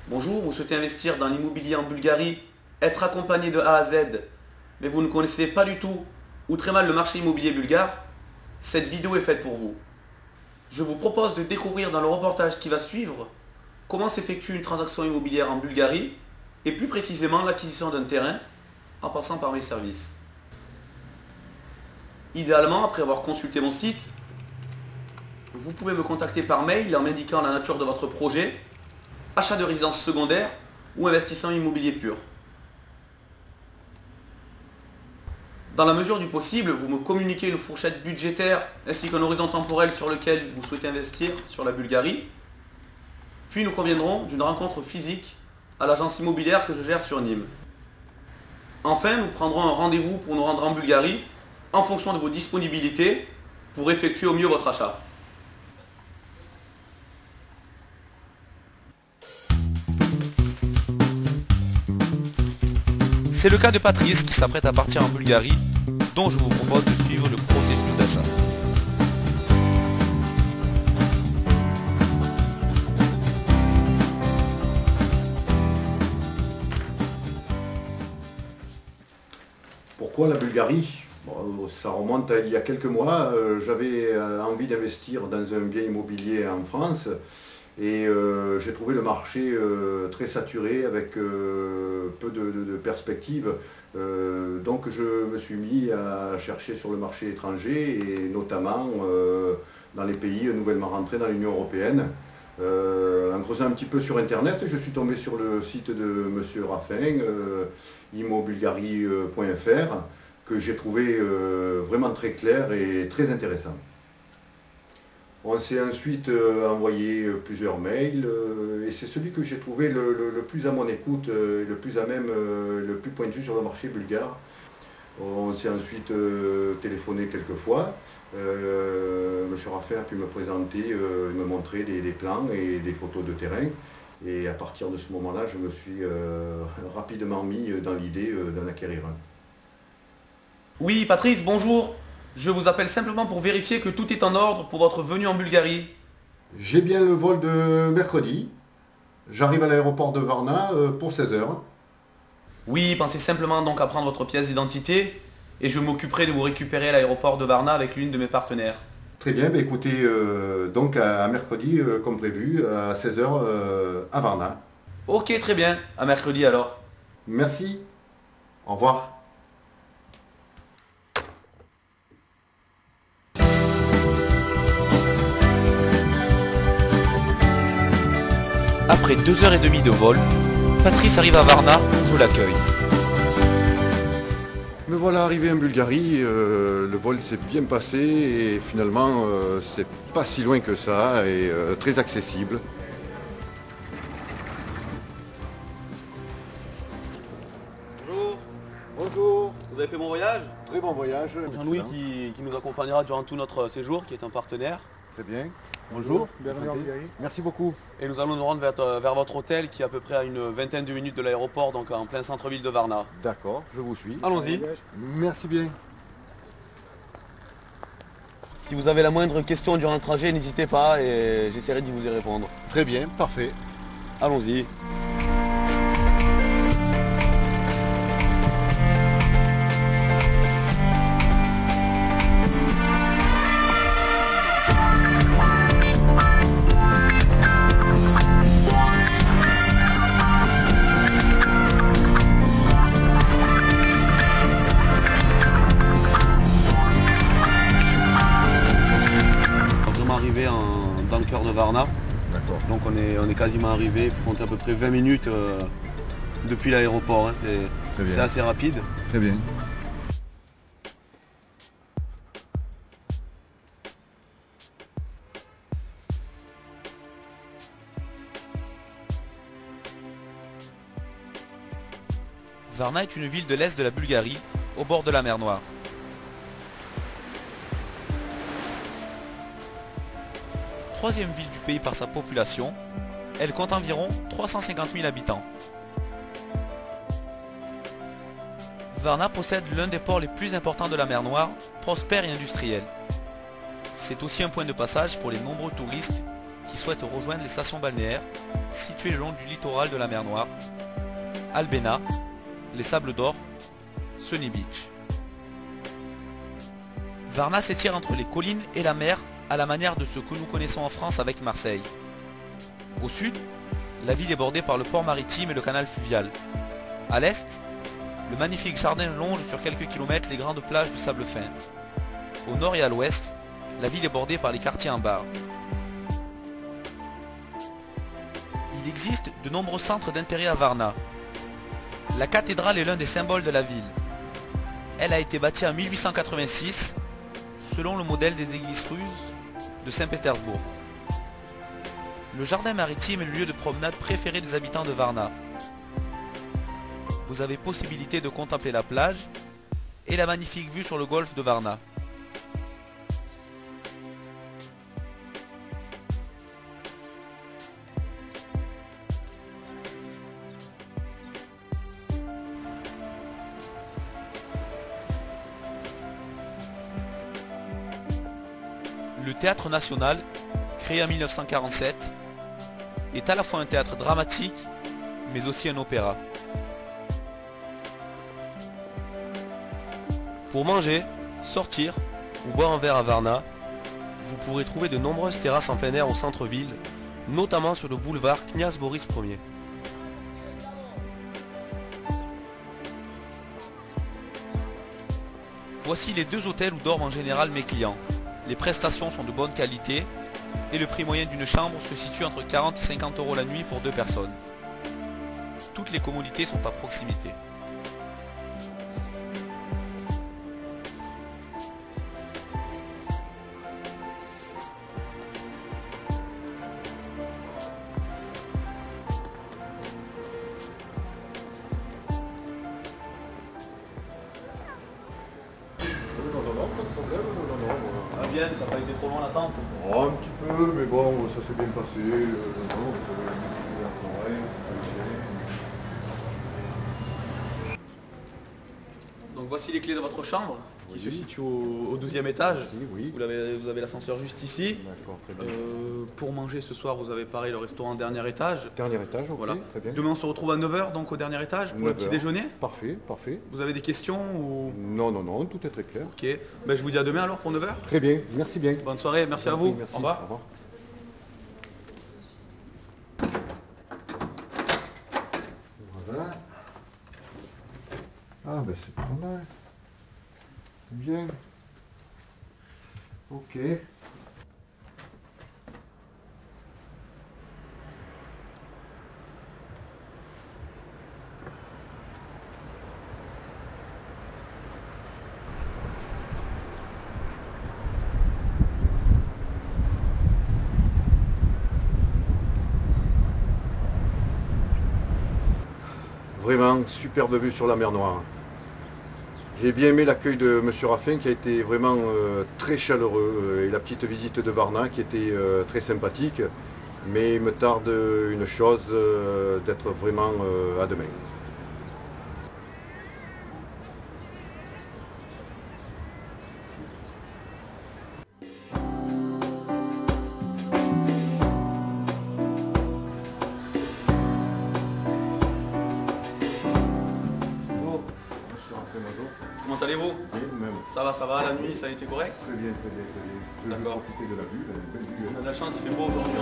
Bonjour, vous souhaitez investir dans l'immobilier en Bulgarie, être accompagné de A à Z, mais vous ne connaissez pas du tout ou très mal le marché immobilier bulgare? Cette vidéo est faite pour vous. Je vous propose de découvrir dans le reportage qui va suivre comment s'effectue une transaction immobilière en Bulgarie et plus précisément l'acquisition d'un terrain en passant par mes services. Idéalement, après avoir consulté mon site, vous pouvez me contacter par mail en m'indiquant la nature de votre projet, achat de résidence secondaire ou investissement immobilier pur. Dans la mesure du possible, vous me communiquez une fourchette budgétaire ainsi qu'un horizon temporel sur lequel vous souhaitez investir sur la Bulgarie. Puis nous conviendrons d'une rencontre physique à l'agence immobilière que je gère sur Nîmes. Enfin, nous prendrons un rendez-vous pour nous rendre en Bulgarie en fonction de vos disponibilités pour effectuer au mieux votre achat. C'est le cas de Patrice qui s'apprête à partir en Bulgarie, dont je vous propose de suivre le processus d'achat. Pourquoi la Bulgarie? Bon, ça remonte à il y a quelques mois. J'avais envie d'investir dans un bien immobilier en France. Et j'ai trouvé le marché très saturé avec peu de perspectives. Donc je me suis mis à chercher sur le marché étranger et notamment dans les pays nouvellement rentrés dans l'Union européenne. En creusant un petit peu sur internet, je suis tombé sur le site de Monsieur Raffin, immobulgarie.fr, que j'ai trouvé vraiment très clair et très intéressant. On s'est ensuite envoyé plusieurs mails et c'est celui que j'ai trouvé le plus à mon écoute, le plus à même, le plus pointu sur le marché bulgare. On s'est ensuite téléphoné quelques fois. M. Raffin a pu me présenter, me montrer des plans et des photos de terrain. Et à partir de ce moment-là, je me suis rapidement mis dans l'idée d'en acquérir un. Oui, Patrice, bonjour. Je vous appelle simplement pour vérifier que tout est en ordre pour votre venue en Bulgarie. J'ai bien le vol de mercredi. J'arrive à l'aéroport de Varna pour 16 h. Oui, pensez simplement donc à prendre votre pièce d'identité et je m'occuperai de vous récupérer à l'aéroport de Varna avec l'une de mes partenaires. Très bien, bah écoutez, donc à mercredi, comme prévu, à 16 h à Varna. Ok, très bien. À mercredi alors. Merci. Au revoir. Après 2h30 de vol, Patrice arrive à Varna où je l'accueille. Me voilà arrivé en Bulgarie, le vol s'est bien passé et finalement c'est pas si loin que ça et très accessible. Bonjour. Bonjour. Vous avez fait bon voyage? Très bon voyage. Jean-Louis qui nous accompagnera durant tout notre séjour, qui est un partenaire. Très bien. Bonjour, bienvenue en Bulgarie. Merci beaucoup. Et nous allons nous rendre vers votre hôtel qui est à peu près à une vingtaine de minutes de l'aéroport, donc en plein centre-ville de Varna. D'accord, je vous suis. Allons-y. Merci bien. Si vous avez la moindre question durant le trajet, n'hésitez pas et j'essaierai de vous y répondre. Très bien, parfait. Allons-y. Dans le cœur de Varna. Donc on est quasiment arrivé, il faut compter à peu près 20 minutes depuis l'aéroport, hein. C'est assez rapide. Très bien. Varna est une ville de l'est de la Bulgarie, au bord de la mer Noire. Troisième ville du pays par sa population, elle compte environ 350 000 habitants. Varna possède l'un des ports les plus importants de la mer Noire, prospère et industriel. C'est aussi un point de passage pour les nombreux touristes qui souhaitent rejoindre les stations balnéaires situées le long du littoral de la mer Noire, Albena, les Sables d'Or, Sunny Beach. Varna s'étire entre les collines et la mer à la manière de ce que nous connaissons en France avec Marseille. Au sud, la ville est bordée par le port maritime et le canal fluvial. À l'est, le magnifique jardin longe sur quelques kilomètres les grandes plages de sable fin. Au nord et à l'ouest, la ville est bordée par les quartiers en bar. Il existe de nombreux centres d'intérêt à Varna. La cathédrale est l'un des symboles de la ville. Elle a été bâtie en 1886, selon le modèle des églises russes de Saint-Pétersbourg. Le jardin maritime est le lieu de promenade préféré des habitants de Varna. Vous avez possibilité de contempler la plage et la magnifique vue sur le golfe de Varna. Le Théâtre National, créé en 1947, est à la fois un théâtre dramatique, mais aussi un opéra. Pour manger, sortir ou boire un verre à Varna, vous pourrez trouver de nombreuses terrasses en plein air au centre-ville, notamment sur le boulevard Kniaz Boris Ier. Voici les deux hôtels où dorment en général mes clients. Les prestations sont de bonne qualité et le prix moyen d'une chambre se situe entre 40 et 50 € la nuit pour 2 personnes. Toutes les commodités sont à proximité. Non, pas de problème, non. Ah bien, ça n'a pas été trop loin l'attente. Oh, un petit peu, mais bon, ça s'est bien passé. Donc voici les clés de votre chambre, qui Oui. se situe au 12e étage. Oui. Vous avez l'ascenseur juste ici. D'accord, très bien. Pour manger ce soir, vous avez pareil le restaurant dernier étage. Dernier étage, ok, Voilà. très bien. Demain on se retrouve à 9 h donc au dernier étage pour le 9 petit heures. déjeuner. Parfait, parfait. Vous avez des questions ou... Non, tout est très clair. Ok, ben, je vous dis à demain alors pour 9 h. Très bien, merci bien. Bonne soirée, merci à vous. Merci. Au revoir. Au revoir. Voilà. Ah ben c'est pas mal. Bien. Ok. Vraiment superbe vue sur la mer Noire. J'ai bien aimé l'accueil de M. Raffin qui a été vraiment très chaleureux et la petite visite de Varna qui était très sympathique. Mais il me tarde une chose, d'être vraiment à demain. Comment allez-vous? Oui, même. Ça va, la nuit ça a été correct? Très bien, très bien, très bien. Je vais D'accord. profiter de la vue, la belle vue. On a de la chance, il fait beau aujourd'hui.